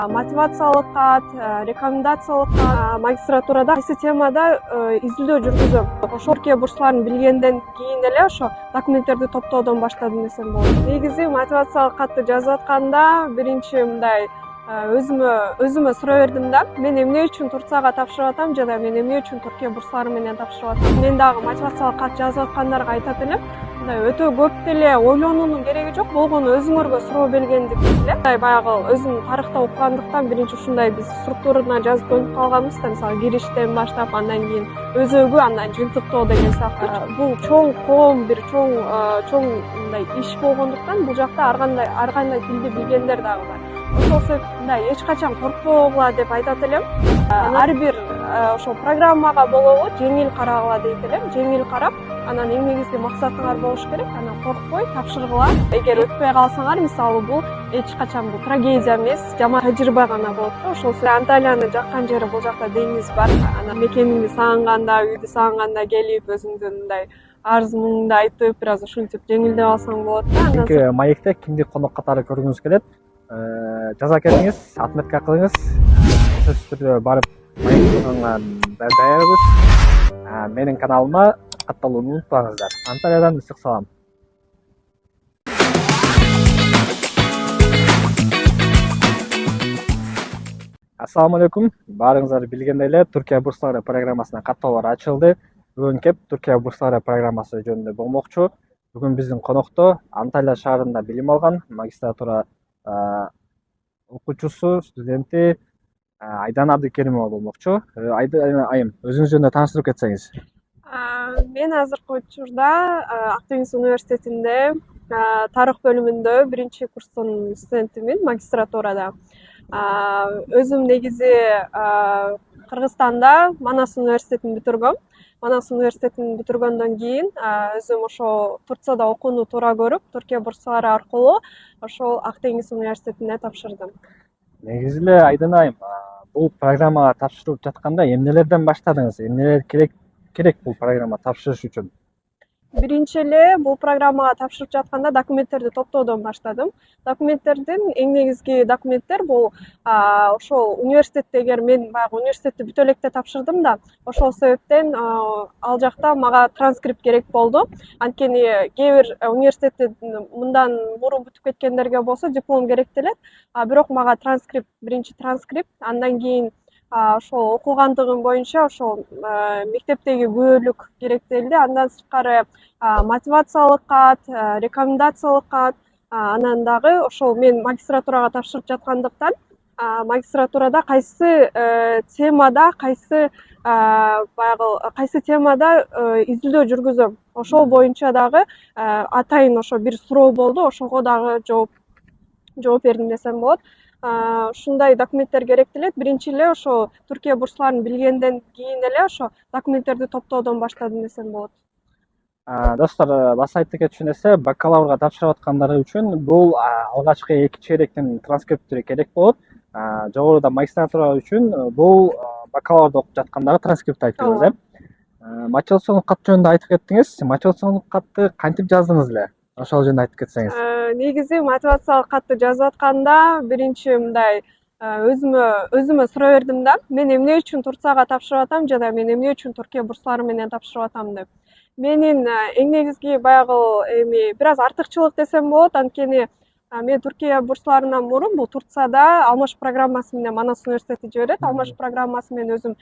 мотивациялык кат, рекомендациялык кат, магистратурада кайсы темада изилдөө жүргүзөм. Ошо Түркия бурсларын билгенден кийин эле ошо документтерди топтоодон баштадым десем болот. Негизи мотивациялык катты жазып атканда биринчи мындай өзүмө суроо бердим да, мен эмне үчүн Турцияга тапшырып атам жана мен эмне үчүн Түркия бурслары менен тапшырып атам. Мен дагы мотивациялык кат жазып аткандарга айтат элем, мындай өтө көп деле ойлонуунун кереги жок, болгону өзүңөргө суроо бергендик эле. Баягы өзүм тарыхта окугандыктан биринчи ушундай биз структурана жазып көнүп калганбыз да, мисалы кириштен баштап андан кийин өзөгү, андан жыйынтыктоо деген сыяктуу. Бул чоң коом, бир чоң мындай иш болгондуктан бул жакта ар кандай тилди билгендер дагы бар. Ошол себептен эч качан коркпогула деп айтат элем. Ар бир ошо программага болобу жеңил карагыла дейт элем. Жеңил карап, анан эң негизги максатыңар болуш керек. Анан коркпой тапшыргыла. Эгер өтпөй калсаңар, мисалы бул эч качан бул трагедия эмес, жаман тажрыйба гана болот да. Ошол себептен Анталияны жаккан жери бул жакта деңиз бар. Анан мекениңди сагынганда, үйдү сагынганда келип өзүңдүн мындай арыз муңуңду айтып, бир аз ушинтип жеңилдеп алсаң болот да. Анан маекте кимди конок катары көргүңүз келет? Жаза келиңиз, отметка кылыңыз. Сөзсүз түрдө барып маекка даярбыз. Менин каналыма катталууну унутпаңыздар. Анталиядан ысык салам. Ассаламу алейкум. Баарыңыздар билгендей эле Түркия бурслары программасына каттоолор ачылды. Бүгүн кеп Түркия бурслары программасы жөнүндө болмокчу. Бүгүн биздин конокто Анталия шаарында билим алган магистратура окуучусу, студенти Айдана Абдыкеримова болмокчу. Айдана айым, өзүңүз жөнүндө тааныштырып кетсеңиз. Мен азыркы учурда Ак Деңиз университетинде тарых бөлүмүндө биринчи курстун студентимин магистратурада. Өзүм негизи Кыргызстанда Манас университетин бүтүргөм. Манас университетин бүтүргөндөн кийин өзүм ошо Турцияда окууну туура көрүп, Түркия бурсалары аркылуу ошол Ак Деңиз университетине тапшырдым. Негизи эле Айдана айым, бул программага тапшырып жатканда эмнелерден баштадыңыз? Эмнелер керек бул программа тапшырыш үчүн? Биринчи эле бул программага тапшырып жатканда документтерди топтоодон баштадым. Документтердин эң негизги документтер бул ошол университетте, эгер мен баягы университетти бүтө электе тапшырдым да, ошол себептен ал жакта мага транскрипт керек болду. Анткени кээ бир университетти мындан мурун бүтүп кеткендерге болсо диплом керектелет, бирок мага биринчи транскрипт, андан кийин ошол окугандыгым боюнча ошол мектептеги күбөлүк керектелди. Андан сырткары мотивациялык кат, рекомендациялык кат, анан дагы ошол мен магистратурага тапшырып жаткандыктан магистратурада кайсы темада изилдөө жүргүзөм. Ошол боюнча дагы атайын ошо бир суроо болду. Ошого дагы жооп бердим десем болот. Ушундай документтер керектелет. Биринчи эле ошо Түркия бурсларын билгенден кийин эле ошо документтерди топтоодон баштадым десем болот. Достор, баса айтып кетчү нерсе, бакалаврга тапшырып аткандар үчүн бул алгачкы 2 чейректин транскриптери керек болот. Жогоруда магистратура үчүн бул бакалаврда окуп жаткандарга транскрипт айтыңыз, мотивациялык кат жөнүндө айтып кеттиңиз. Мотивациялык катты кантип жаздыңыз эле? Ошол жөнүндө айтып кетсеңиз. Негизи мотивациялык катты жазып атканда биринчи мындай өзүмө суроо бердим да, мен эмне үчүн Турцияга тапшырып атам жана мен эмне үчүн Түркия бурслары менен тапшырып атам деп. Менин эң негизги баягы бир аз артыкчылык десем болот, анткени мен Түркия бурсларынан мурун бул Турцияда алмаш программасы менен Манас университети жиберет. Алмаш программасы менен өзүм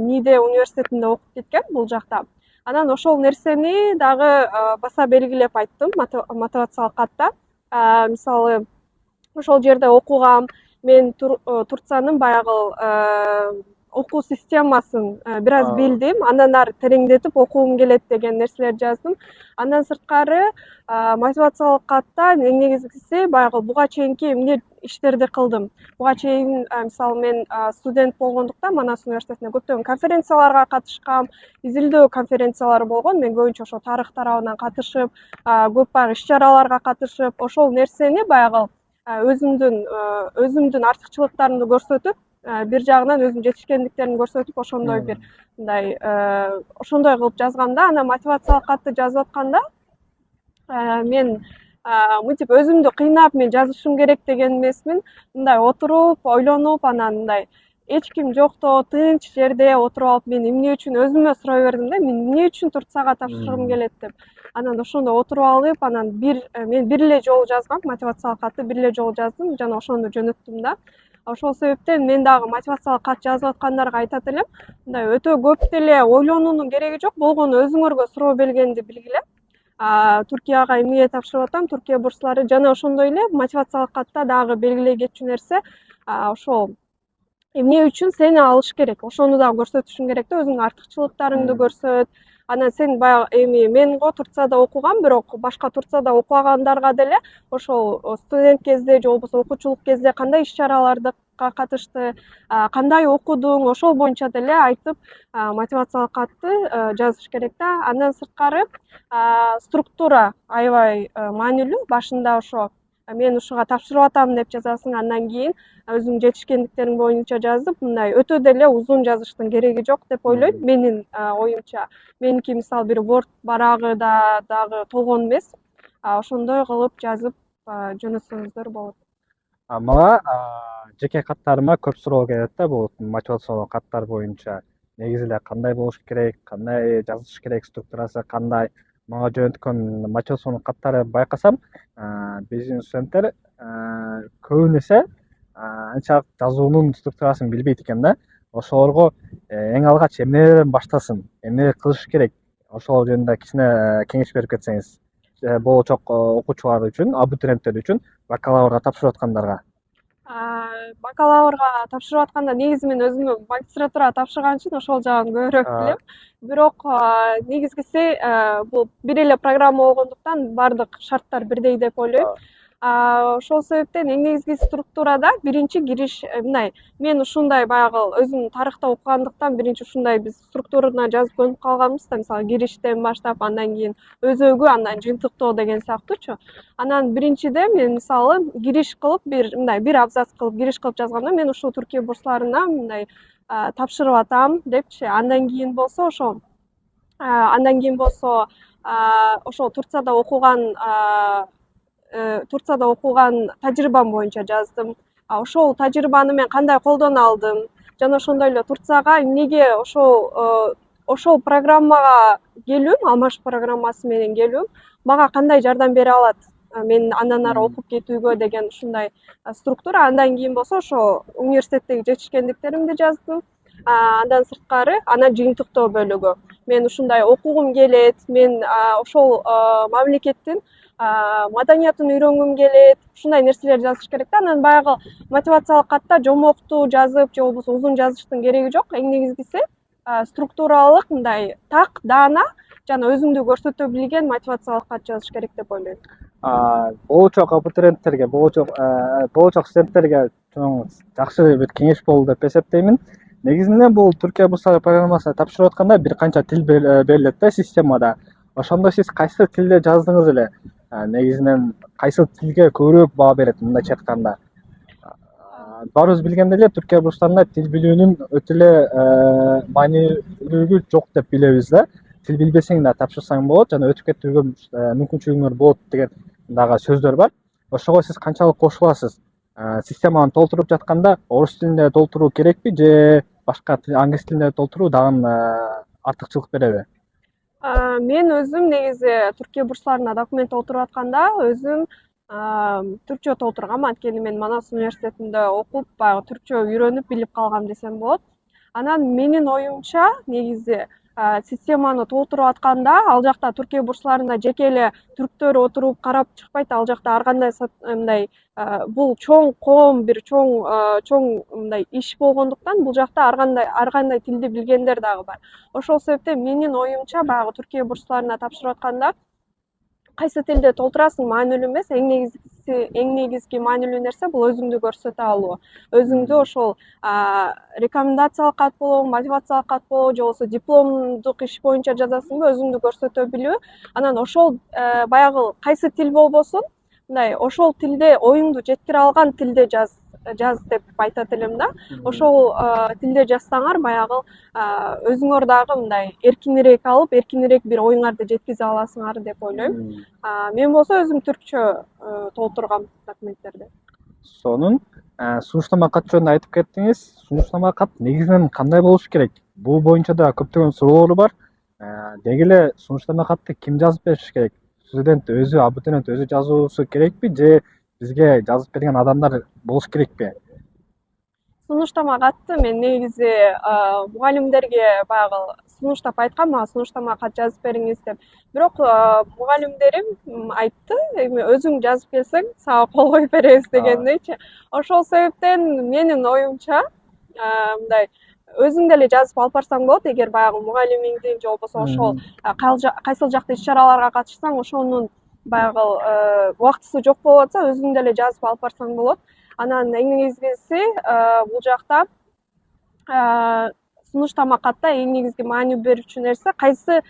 Ниде университетинде окуп кеткем бул жакта. Анан ошол нерсени дагы баса белгилеп айттым мотивациялык катта. Мисалы, ошол жерде окугам, мен Турциянын баягы окуу системасын бир аз билдим, андан ары тереңдетип окугум келет деген нерселерди жаздым. Андан сырткары мотивациялык катта эң негизгиси баягы буга чейинки эмне иштерди кылдым. Буга чейин мисалы мен студент болгондуктан Манас университетинде көптөгөн конференцияларга катышкам, изилдөө конференциялары болгон. Мен көбүнчө ошо тарых тарабынан катышып, көп баягы иш-чараларга катышып, ошол нерсени баягы өзүмдүн артыкчылыктарымды көрсөтүп, бир жагынан өзүм жетишкендиктеримди көрсөтүп, ошондой бир мындай ошондой кылып жазгам да. Анан мотивациялык катты жазып атканда мен мынтип өзүмдү кыйнап мен жазышым керек деген эмесмин. Мындай отуруп, ойлонуп, анан мындай эч ким жокто тынч жерде отуруп алып мен эмне үчүн өзүмө сурай бердим да, мен эмне үчүн Турцияга тапшыргым келет деп. Анан ошондо отуруп алып, анан мен бир эле жолу жазгам, мотивациялык катты бир эле жолу жаздым жана ошону жөнөттүм да. Ошол себептен мен дагы мотивациялык кат жазып аткандарга айтат элем, мындай өтө көп деле ойлонуунун кереги жок, болгону өзүңөргө суроо бергенди билгиле. Туркияга эмнеге тапшырып атам, Туркия бурслары жана ошондой эле мотивациялык катта дагы белгилей кетчү нерсе ошол эмне үчүн сени алыш керек, ошону дагы көрсөтүшүң керек да, өзүңдүн артыкчылыктарыңды көрсөт. Анан сен баягы мен го Турцияда окугам, бирок башка Турцияда окугандарга деле ошол студент кезде же болбосо окуучулук кезде кандай иш чараларга катышты, кандай окудуң, ошол боюнча деле айтып мотивациялык катты жазыш керек да. Андан сырткары структура аябай маанилүү. Башында ошо мен ушуга тапшырып атам деп жазасың, андан кийин өзүңдүн жетишкендиктериң боюнча жазып, мындай өтө деле узун жазыштын кереги жок деп ойлойм, менин оюмча. Меники мисалы бир Word барагы да дагы толгон эмес. Ошондой кылып жазып жөнөтсөңүздөр болот. Мага жеке каттарыма көп суроо келет да, бул мотивациялык каттар боюнча. Негизи эле кандай болуш керек, кандай жазыш керек, структурасы кандай. Мага жөнөткөн мотивациялык каттарды байкасам, биздин студенттер көбүн эсе анчалык жазуунун структурасын билбейт экен да. Ошолорго эң алгач эмнеден баштасын, эмне кылыш керек, ошол жөнүндө кичине кеңеш берип кетсеңиз, болочок окуучулар үчүн, абитуриенттер үчүн, бакалаврга тапшырып аткандарга. Бакалаврга тапшырып атканда негизи мен өзүмө магистратурага тапшырган үчүн ошол жагын көбүрөөк билем. Бирок негизгиси бул бир эле программа болгондуктан баардык шарттар бирдей деп ойлойм. Ошол себептен эң негизги структурада биринчи кириш мындай, мен ушундай баягы өзүм тарыхта окугандыктан биринчи ушундай биз структурана жазып көнүп калганбыз да, мисалы кириштен баштап, андан кийин өзөгү, андан жыйынтыктоо деген сыяктуучу. Анан биринчиде мен мисалы кириш кылып бир абзац кылып кириш кылып жазганда, мен ушул Түркия бурсларына мындай тапшырып атам депчи. Андан кийин болсо ошол Турцияда окуган тажрыйбам боюнча жаздым. Ошол тажрыйбаны мен кандай колдоно алдым жана ошондой эле Турцияга эмнеге ошол программага келүүм, алмаш программасы менен келүүм мага кандай жардам бере алат, мен андан ары окуп кетүүгө деген ушундай структура. Андан кийин болсо ошо университеттеги жетишкендиктеримди жаздым. Андан сырткары анан жыйынтыктоо бөлүгү. Мен ушундай окугум келет, мен ошол мамлекеттин маданиятын үйрөнгүм келет, ушундай нерселерди жазыш керек да. Анан баягы мотивациялык катта жомоктуу жазып же болбосо узун жазыштын кереги жок. Эң негизгиси структуралык мындай так, даана жана өзүңдү көрсөтө билген мотивациялык кат жазыш керек деп ойлойм. Болочок абитуриенттерге, болочок студенттерге чоң жакшы бир кеңеш болду деп эсептеймин. Негизинен бул Түркия бурслары программасына тапшырып атканда бир канча тил берилет да системада. Ошондо сиз кайсы тилде жаздыңыз эле? Негизинен кайсы тилге көбүрөөк баа берет мындайча айтканда? Баарыбыз билгендей эле Түркия бурсларында тил билүүнүн өтө эле маанилүүлүгү жок деп билебиз да. Тил билбесең да тапшырсаң болот жана өтүп кетүүгө мүмкүнчүлүгүңөр болот деген дагы сөздөр бар. Ошого сиз канчалык кошуласыз? Системаны толтуруп жатканда орус тилинде толтуруу керекпи же башка англис тилинде толтуруу дагы артыкчылык береби? Мен өзүм негизи Түркия бурсларына документ толтуруп атканда өзүм түркчө толтургам, анткени мен Манас университетинде окуп, баягы түркчө үйрөнүп билип калгам десем болот. Анан менин оюмча негизи системаны толтуруп атканда ал жакта Түркия бурсларында жеке эле түрктөр отуруп карап чыкпайт. Ал жакта ар кандай мындай бул чоң коом, бир чоң мындай иш болгондуктан бул жакта ар кандай тилди билгендер дагы бар. Ошол себептен менин оюмча баягы Түркия бурсларына тапшырып атканда кайсы тилде толтурасың маанилүү эмес. Эң негизги маанилүү нерсе бул өзүңдү көрсөтө алуу. Өзүңдү ошол рекомендациялык кат болобу, мотивациялык кат болобу, же болбосо дипломдук иш боюнча жазасыңбы, өзүңдү көрсөтө билүү. Анан ошол баягы кайсы тил болбосун, мындай ошол тилде оюңду жеткире алган тилде жаз. жаз деп айтат элем да. Ошол тилде жазсаңар баягы өзүңөр дагы мындай эркинирээк алып, эркинирээк бир оюңарды жеткизе аласыңар деп ойлойм. Мен болсо өзүм түркчө толтургам документтерди. Сонун сунуштама кат жөнүндө айтып кеттиңиз. Сунуштама кат негизинен кандай болуш керек? Бул боюнча да көптөгөн суроолор бар. Деги эле сунуштама катты ким жазып бериш керек? Студент өзү, абитуриент өзү жазуусу керекпи же бизге жазып берген адамдар болуш керекпи? Сунуштама катты мен негизи мугалимдерге баягы сунуштап айткам, мага сунуштама кат жазып бериңиз деп. Бирок мугалимдерим айтты, эми өзүң жазып келсең сага кол коюп беребиз дегендейчи. Ошол себептен менин оюмча мындай өзүң деле жазып алып барсаң болот, эгер баягы мугалимиңдин же болбосо ошол кайсыл жакта иш чараларга катышсаң, ошонун баягы убактысы жок болуп атса, өзүң деле жазып алып барсаң болот. Анан эң негизгиси бул жакта сунуштама катта эң негизги маани берүүчү нерсе кайсы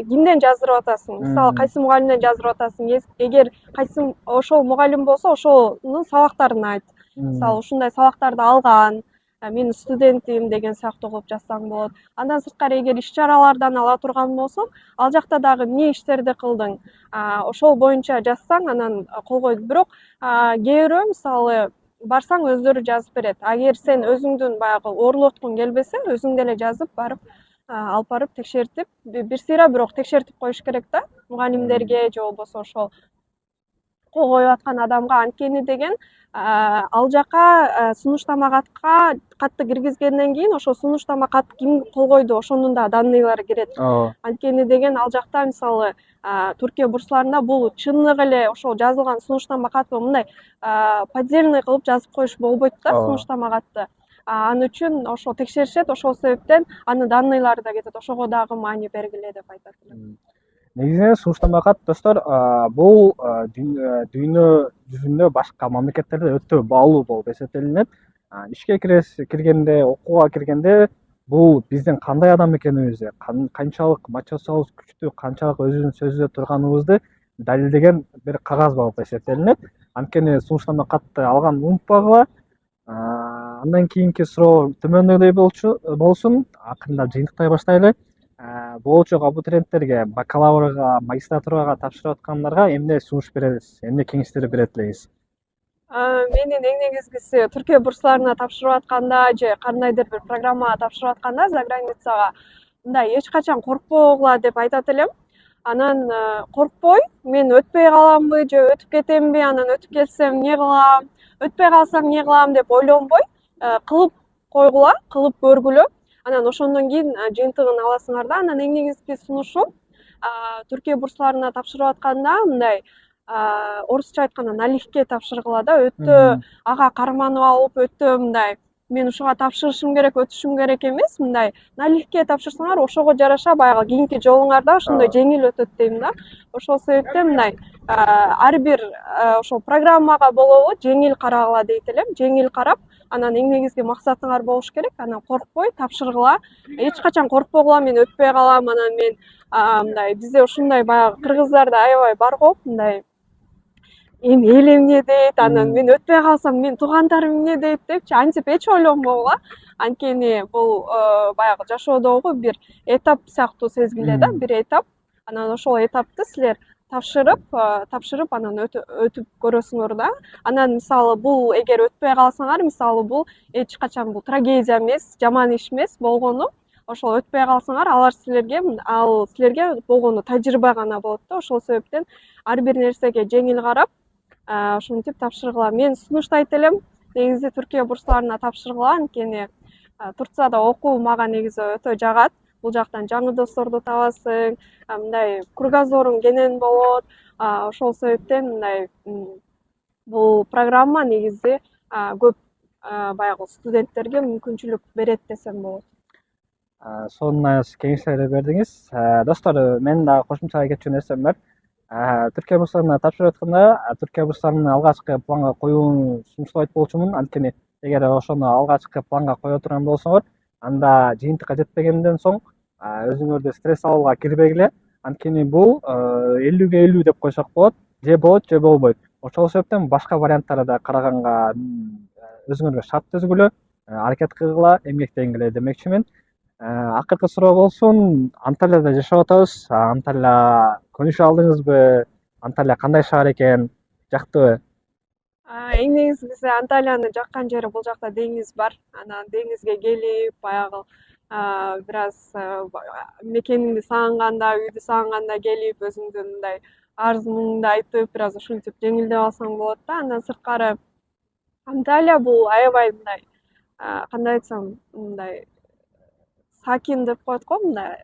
кимден жаздырып атасың. Мисалы кайсы мугалимден жаздырып атасың. Эгер кайсы ошол мугалим болсо, ошонун сабактарын айт. Мисалы ушундай сабактарды алган, менин студентим деген сыяктуу кылып жазсаң болот. Андан сырткары эгер иш чаралардан ала турган болсоң, ал жакта дагы эмне иштерди кылдың, ошол боюнча жазсаң анан кол койду. Бирок кээ бирөө мисалы барсаң өздөрү жазып берет. Эгер сен өзүңдүн баягы оорулоткуң келбесе, өзүң деле жазып барып алып барып текшертип, бир сыйра бирок текшертип коюш керек да мугалимдерге же болбосо ошол кол коюп аткан адамга. Анткени деген ал жака сунуштама катты киргизгенден кийин ошол сунуштама кат ким кол койду ошонун да данныйлары кирет. Анткени деген ал жакта мисалы Түркия бурсларында бул чыныгы эле ошол жазылган сунуштама катты мындай поддельный кылып жазып коюш болбойт да сунуштама катты. Ал үчүн ошол текшеришет, ошол себептен анын данныйлары да кетет. Ошого дагы маани бергиле деп айтат элем. Негизинен сунуштама кат достор бул дүйнө жүзүндө башка мамлекеттерде өтө баалуу болуп эсептелинет. Ишке киргенде, окууга киргенде бул биздин кандай адам экенибизди, канчалык мотивациябыз күчтүү, канчалык өзүбүздүн сөзүбүздө турганыбызды далилдеген бир кагаз болуп эсептелинет. Анткени сунуштама катты алган унутпагыла. Андан кийинки суроо төмөндөгүдөй болсун. Акырындап жыйынтыктай баштайлы. Болочок абитуриенттерге, бакалаврга, магистратурага тапшырып аткандарга эмне сунуш бересиз, эмне кеңештер берет элеңиз? Менин эң негизгиси Түркия бурсларына тапшырып атканда же кандайдыр бир программага тапшырып атканда за границага мындай эч качан коркпогула деп айтат элем. Анан коркпой, мен өтпөй каламбы же өтүп кетемби, анан өтүп кетсем эмне кылам, өтпөй калсам эмне кылам деп ойлонбой, кылып койгула, кылып көргүлө. Анан ошондон кийин жыйынтыгын аласыңар да. Анан эң негизги сунушум Түркия бурсларына тапшырып атканда мындай орусча айтканда налегке тапшыргыла да. Өтө ага карманып алып, өтө мындай мен ушуга тапшырышым керек, өтүшүм керек эмес, мындай налегке тапшырсаңар ошого жараша баягы кийинки жолуңарда ошондой жеңил өтөт дейм да. Ошол себептен мындай ар бир ошол программага болобу жеңил карагыла дейт элем. Жеңил карап, анан эң негизги максатыңар болуш керек. Анан коркпой тапшыргыла. Эч качан коркпогула, мен өтпөй калам, анан мен мындай бизде ушундай баягы кыргыздарда аябай бар го, мындай эми эл эмне дейт, анан мен өтпөй калсам мен туугандарым эмне дейт депчи антип эч ойлонбогула. Анткени бул баягы жашоодогу бир этап сыяктуу сезгиле да, бир этап. Анан ошол этапты силер тапшырып анан өтүп көрөсүңөр да. Анан мисалы бул эгер өтпөй калсаңар, мисалы бул эч качан бул трагедия эмес, жаман иш эмес болгону. Ошол өтпөй калсаңар, ал силерге болгону тажрыйба гана болот да. Ошол себептен ар бир нерсеге жеңил карап, ушинтип тапшыргыла. Мен сунуштайт элем, негизи Түркия бурсларына тапшыргыла, анткени Турцияда окуу мага негизи өтө жагат. Бул жактан жаңы досторду табасың, мындай кругозоруң кенен болот. Ошол себептен мындай бул программа негизи көп баягы студенттерге мүмкүнчүлүк берет десем болот. Сонун кеңештер бердиңиз. Достор, менин дагы кошумча кетчү нерсем бар. Түркия бурсларына тапшырып атканда, Түркия бурсларынын алгачкы планга коюун сунуштабайт болчумун. Анткени эгер ошону алгачкы планга кое турган болсоңор, анда жыйынтыкка жетпегенден соң өзүңөрдү стресс алууга кирбегиле. Анткени бул 50-50 деп койсок болот. Же болот, же болбойт. Ошол себептен башка варианттарды да караганга өзүңөргө шарт түзгүлө, аракет кылгыла, эмгектенгиле демекчимин. Акыркы суроо болсун, Анталияда жашап атабыз. Анталия көнүшө алдыңызбы? Анталия кандай шаар экен? Жактыбы? Эң негизгиси Анталияны жаккан жери бул жакта деңиз бар. Анан деңизге келип, баягы бир аз мекениңди сагынганда, үйдү сагынганда келип, өзүңдүн мындай арыз муңуңду айтып, бир аз ушинтип жеңилдеп алсаң болот да. Андан сырткары Анталия бул аябай мындай кандай айтсам, мындай сакин деп коет го, мындай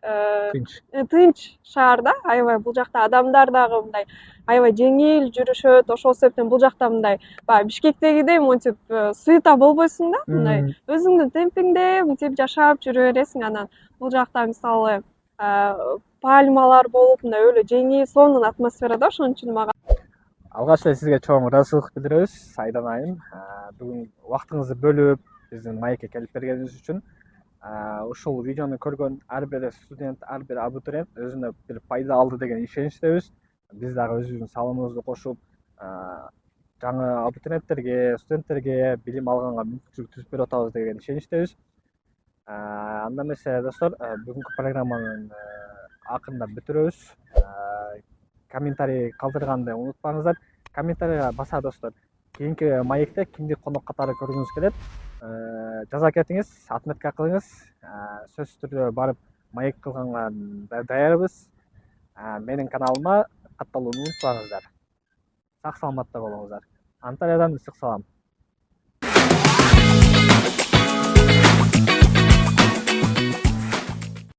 Тынч. тынч шаар да. Аябай бул жакта адамдар дагы мындай аябай жеңил жүрүшөт. Ошол себептен бул жакта мындай баягы Бишкектегидей монтип суета болбойсуң да. Мындай өзүңдүн темпиңде мынтип жашап жүрө бересиң. Анан бул жакта мисалы пальмалар болуп, мындай өлө жеңил, сонун атмосфера да. Ошон үчүн мага Алгач эле сизге чоң ыраазычылык билдиребиз, Айдан айым. Бүгүн убактыңызды бөлүп, биздин маекке келип бергениңиз үчүн. Ушул видеону көргөн ар бир студент, ар бир абитуриент өзүнө бир пайда алды деген ишеничтебиз. Биз дагы өзүбүздүн салымыбызды кошуп, жаңы абитуриенттерге, студенттерге билим алганга мүмкүнчүлүк түзүп берип атабыз деген ишеничтебиз. Анда эмесе достор, бүгүнкү программанын акырында бүтүрөбүз. Комментарий калтырганды унутпаңыздар. Комментарийга баса достор. Кийинки маекте кимди конок катары көргүңүз келет? Жаза кетиңиз, отметка кылыңыз. Сөзсүз түрдө барып маек кылганга даярбыз. Менин каналыма катталууну унутпаңыздар. Сак саламатта болуңуздар. Анталиядан ысык салам.